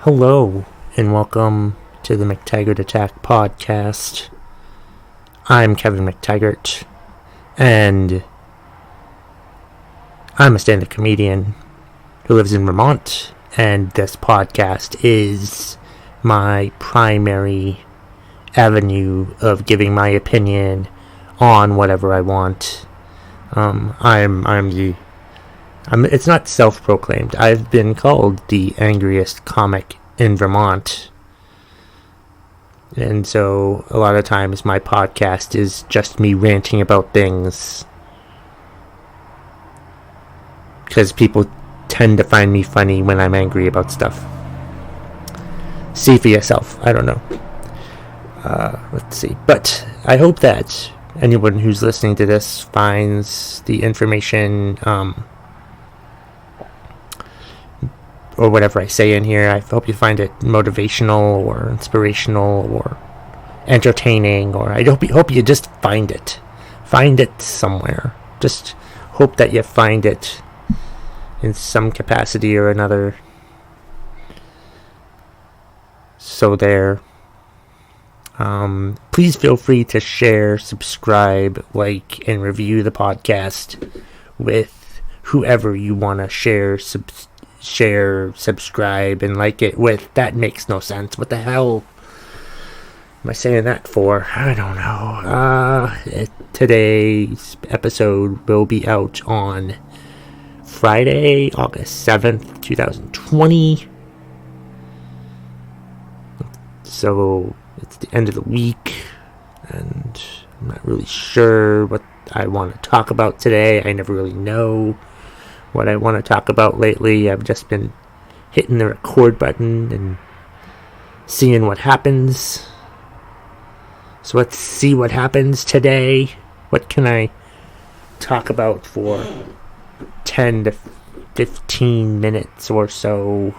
Hello, and welcome to the McTaggart Attack podcast. I'm Kevin McTaggart, and I'm a stand-up comedian who lives in Vermont, and this podcast is my primary avenue of giving my opinion on whatever I want. It's not self-proclaimed. I've been called the angriest comic in Vermont. And so a lot of times my podcast is just me ranting about things. Because people tend to find me funny when I'm angry about stuff. See for yourself. I don't know. Let's see. But I hope that anyone who's listening to this finds the information, or whatever I say in here. I hope you find it motivational or inspirational or entertaining, or I hope you just find it. Find it somewhere. Just hope that you find it in some capacity or another. So there. Please feel free to share, subscribe, like, and review the podcast with whoever you want to share, subscribe, and like it with. That makes no sense. What the hell am I saying that for? I don't know. Today's episode will be out on Friday, August 7th, 2020. So it's the end of the week, and I'm not really sure what I want to talk about today. I never really know what I want to talk about lately. I've just been hitting the record button and seeing what happens. So let's see what happens today. What can I talk about for 10 to 15 minutes or so?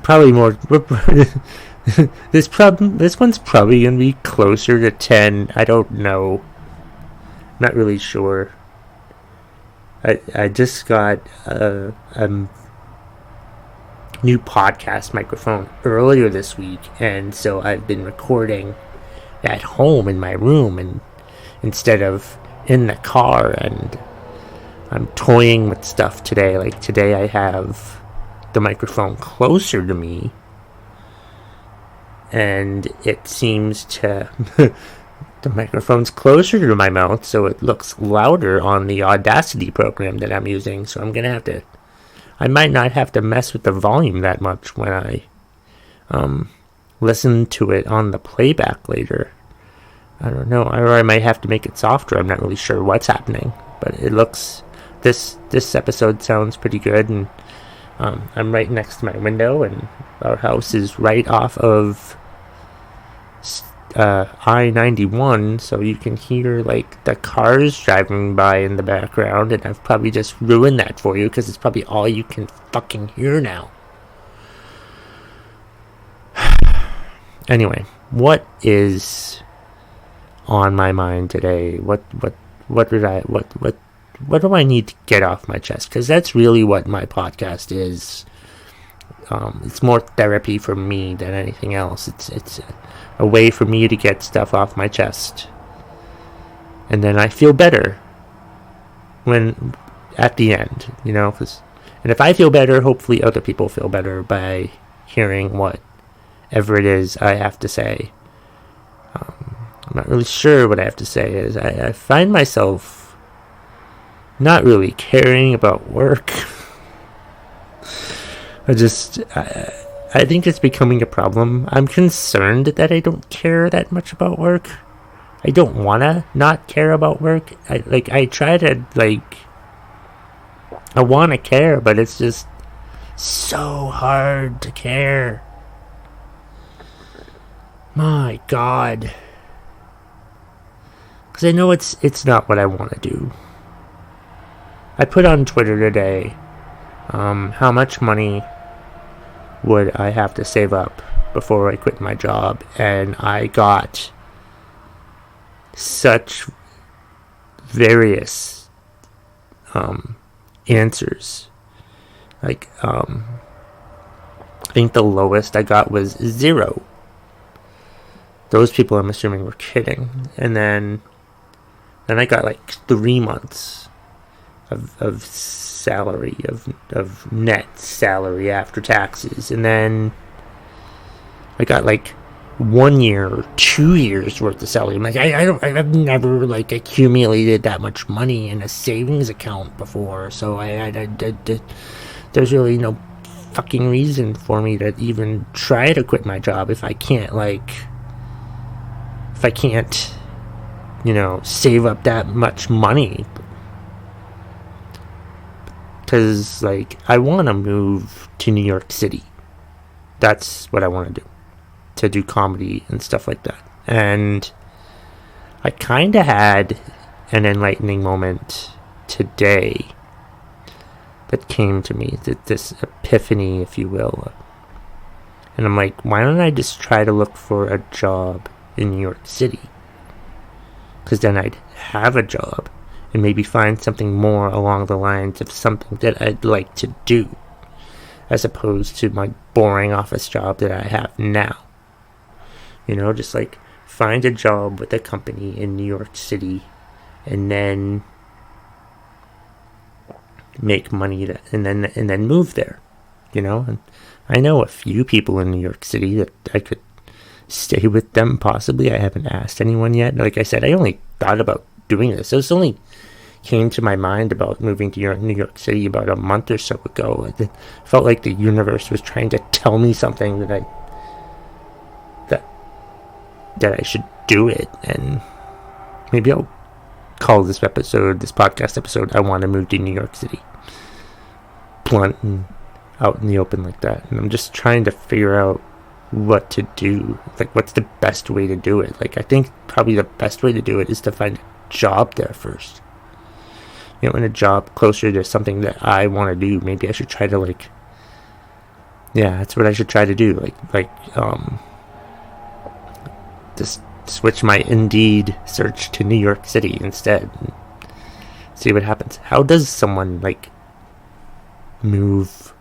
Probably more. This one's probably gonna be closer to 10. I don't know. Not really sure. I just got a new podcast microphone earlier this week, and so I've been recording at home in my room and instead of in the car, and I'm toying with stuff today. Like today I have the microphone closer to me, and it seems to the microphone's closer to my mouth, so it looks louder on the Audacity program that I'm using. So I might not have to mess with the volume that much when I listen to it on the playback later. I don't know, or I might have to make it softer. I'm not really sure what's happening, but it looks, this episode sounds pretty good, and I'm right next to my window, and our house is right off of I-91, so you can hear like the cars driving by in the background, and I've probably just ruined that for you because it's probably all you can fucking hear now. Anyway, what is on my mind today? What do I need to get off my chest? Because that's really what my podcast is. It's more therapy for me than anything else. It's a way for me to get stuff off my chest, and then I feel better when at the end, and if I feel better, hopefully other people feel better by hearing whatever it is I have to say. I'm not really sure what I have to say. I find myself not really caring about work. I think it's becoming a problem. I'm concerned that I don't care that much about work. I don't want to not care about work. I want to care, but it's just so hard to care. My God. Because I know it's not what I want to do. I put on Twitter today, how much money would I have to save up before I quit my job, and I got such various answers. Like, I think the lowest I got was 0. Those people, I'm assuming, were kidding. And then I got like 3 months of salary, of net salary after taxes. And then I got like 1 year or 2 years worth of salary. I'm like, I've never like accumulated that much money in a savings account before. So there's really no fucking reason for me to even try to quit my job if I can't, save up that much money. Because, like, I want to move to New York City. That's what I want to do comedy and stuff like that. And I kind of had an enlightening moment today that came to me, this epiphany, if you will. And I'm like, why don't I just try to look for a job in New York City? Because then I'd have a job and maybe find something more along the lines of something that I'd like to do, as opposed to my boring office job that I have now. Just like find a job with a company in New York City and then make money and then move there, and I know a few people in New York City that I could stay with them possibly. I haven't asked anyone yet. Like I said, I only thought about doing this. This only came to my mind about moving to New York City about a month or so ago. It felt like the universe was trying to tell me something that I should do it, and maybe I'll call this podcast episode, I want to move to New York City. Blunt and out in the open like that. And I'm just trying to figure out what to do. Like, what's the best way to do it? Like, I think probably the best way to do it is to find a job there first. And a job closer to something that I want to do. Maybe I should try to, that's what I should try to do. Just switch my Indeed search to New York City instead and see what happens. How does someone move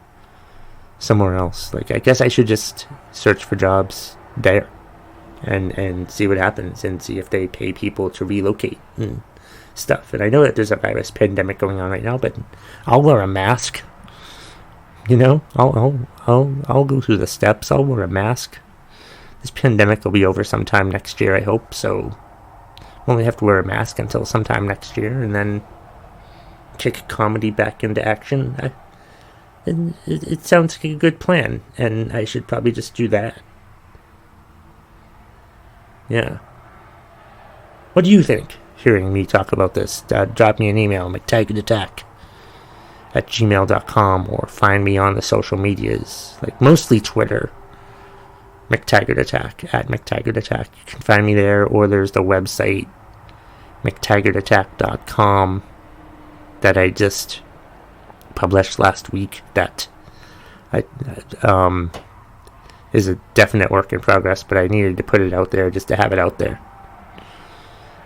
somewhere else? I guess I should just search for jobs there and see what happens, and see if they pay people to relocate and stuff. And I know that there's a virus pandemic going on right now, but I'll wear a mask. I'll go through the steps. I'll wear a mask. This pandemic will be over sometime next year, I hope, so I'll only have to wear a mask until sometime next year, and then kick comedy back into action. It sounds like a good plan, and I should probably just do that. Yeah. What do you think, hearing me talk about this? Drop me an email, McTaggartAttack@gmail.com, or find me on the social medias, mostly Twitter. McTaggart Attack, @McTaggart Attack. You can find me there, or there's the website McTaggartAttack.com that I just published last week. That is a definite work in progress, but I needed to put it out there just to have it out there.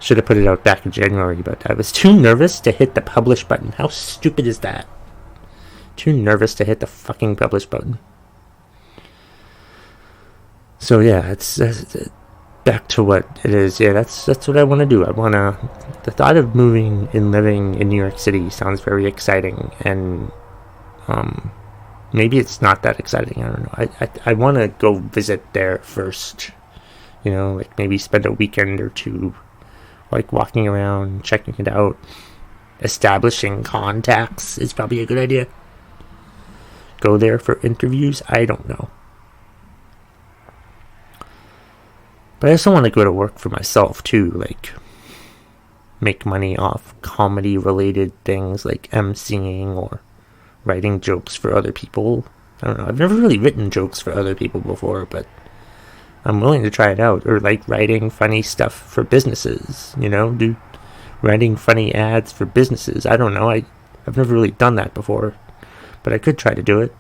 Should have put it out back in January, but I was too nervous to hit the publish button. How stupid is that? Too nervous to hit the fucking publish button. So yeah, it's back to what it is. Yeah, that's what I want to do. The thought of moving and living in New York City sounds very exciting, and maybe it's not that exciting. I don't know. I want to go visit there first. Maybe spend a weekend or two, walking around, checking it out. Establishing contacts is probably a good idea. Go there for interviews. I don't know. But I also want to go to work for myself too, make money off comedy-related things like emceeing or writing jokes for other people. I don't know. I've never really written jokes for other people before, but I'm willing to try it out. Or writing funny stuff for businesses, writing funny ads for businesses. I don't know. I've never really done that before, but I could try to do it.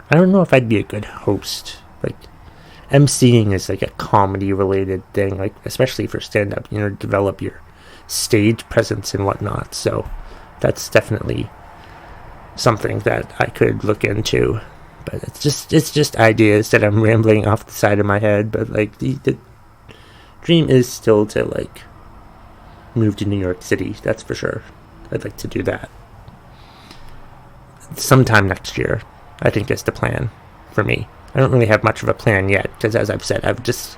I don't know if I'd be a good host. MCing is a comedy related thing, especially for stand-up, develop your stage presence and whatnot. So that's definitely something that I could look into. But it's just ideas that I'm rambling off the side of my head. But like the dream is still to like move to New York City. That's for sure. I'd like to do that sometime next year. I think is the plan for me. I don't really have much of a plan yet because, as I've said, this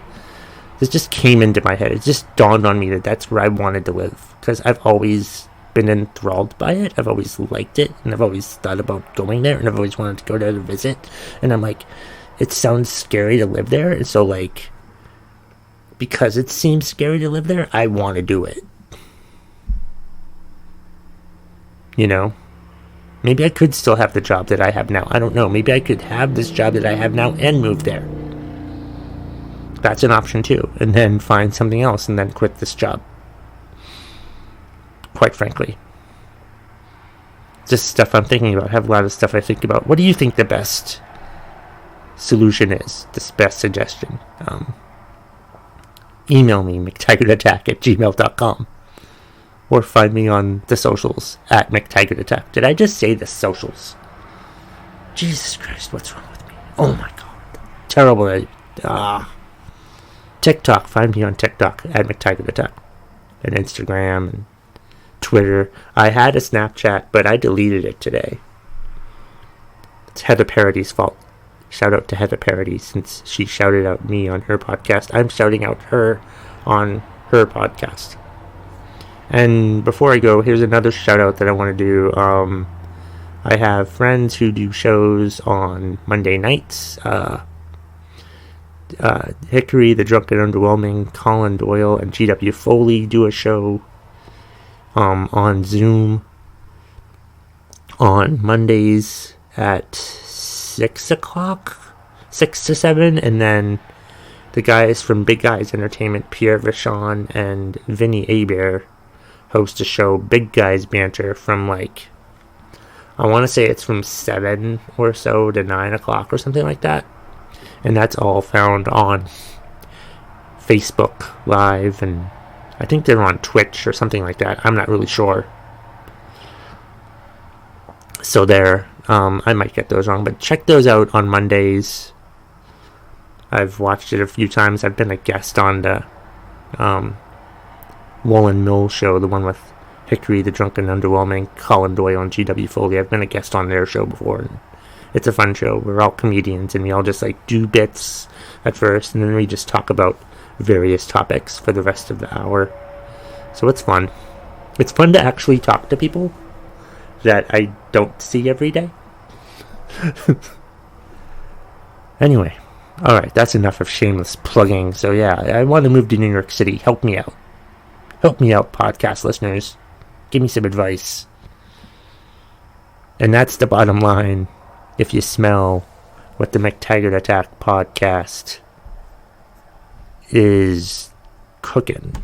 just came into my head. It just dawned on me that that's where I wanted to live because I've always been enthralled by it. I've always liked it, and I've always thought about going there, and I've always wanted to go there to visit. And I'm like, it sounds scary to live there, and so like, because it seems scary to live there, I want to do it. You know? Maybe I could still have the job that I have now. I don't know. Maybe I could have this job that I have now and move there. That's an option too. And then find something else and then quit this job. Quite frankly. Just stuff I'm thinking about. I have a lot of stuff I think about. What do you think the best solution is? This best suggestion? Email me, McTaggartAttack@gmail.com. Or find me on the socials at McTaggartAttack. Did I just say the socials? Jesus Christ, what's wrong with me? Oh my God. Terrible. TikTok. Find me on TikTok at McTaggartAttack. And Instagram and Twitter. I had a Snapchat, but I deleted it today. It's Heather Parody's fault. Shout out to Heather Parody since she shouted out me on her podcast. I'm shouting out her on her podcast. And before I go, here's another shout out that I want to do. I have friends who do shows on Monday nights. Hickory, the Drunk and Underwhelming, Colin Doyle, and GW Foley do a show on Zoom on Mondays at 6 o'clock, 6 to 7, and then the guys from Big Guys Entertainment, Pierre Vachon and Vinny Hebert, host a show, Big Guys Banter, from like, I want to say it's from 7 or so to 9 o'clock or something like that. And that's all found on Facebook Live, and I think they're on Twitch or something like that. I'm not really sure. So there, I might get those wrong, but check those out on Mondays. I've watched it a few times. I've been a guest on the Wolin Mill show, the one with Hickory, the Drunk and Underwhelming, Colin Doyle, and GW Foley. I've been a guest on their show before, and it's a fun show. We're all comedians, and we all just like do bits at first, and then we just talk about various topics for the rest of the hour. So it's fun. It's fun to actually talk to people that I don't see every day. Anyway, alright, that's enough of shameless plugging. So yeah, I want to move to New York City. Help me out. Help me out, podcast listeners. Give me some advice. And that's the bottom line. If you smell what the McTaggart Attack podcast is cooking.